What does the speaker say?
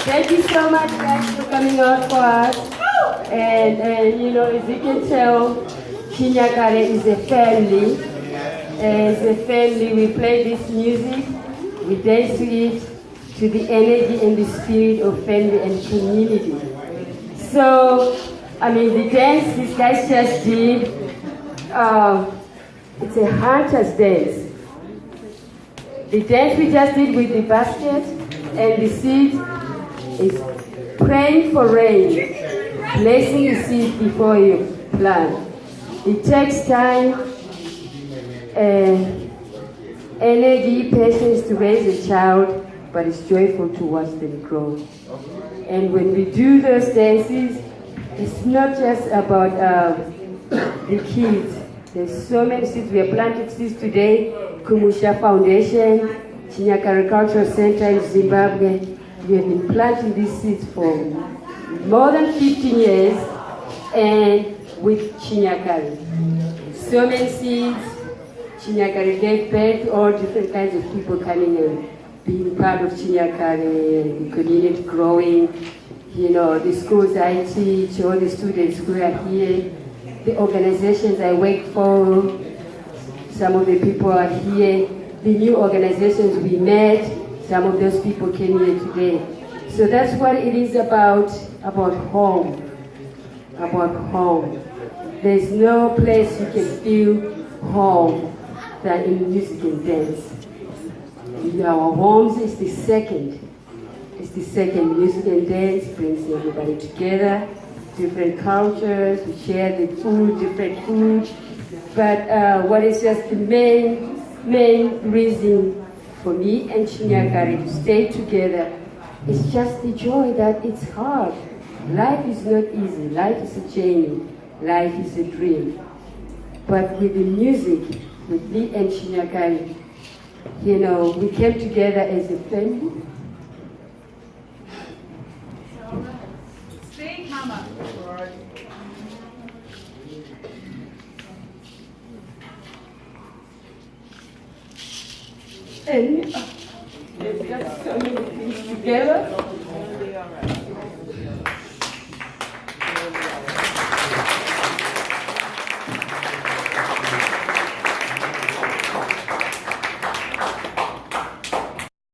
Thank you so much, guys, for coming out for us. And you know, as you can tell, Chinyakare is a family. As a family, we play this music, we dance to it, to the energy and the spirit of family and community. So, I mean, the dance these guys just did, it's a hunter's dance. The dance we just did with the basket and the seed is praying for rain, blessing the seed before you plant. It takes time, energy, patience to raise a child, but it's joyful to watch them grow. And when we do those dances, it's not just about the kids. There's so many seeds. We have planted seeds today. Kumusha Foundation, Chinyakare Cultural Center in Zimbabwe. We have been planting these seeds for more than 15 years, and with Chinyakare. So many seeds. Chinyakare gave birth to all different kinds of people coming and being part of Chinyakare, the community growing. You know, the schools I teach, all the students who are here, the organizations I work for, some of the people are here, the new organizations we met, some of those people came here today. So that's what it is about home, There's no place you can feel home than in music and dance. Our homes is the second. It's the second. Music and dance brings everybody together, different cultures, we share the food, different food. But what is just the main reason for me and Chinyakare to stay together is just the joy that it's hard. Life is not easy. Life is a journey. Life is a dream. But with the music, with me and Chinyakare, you know, we came together as a family. Sing, Mama. And there's just so many things together.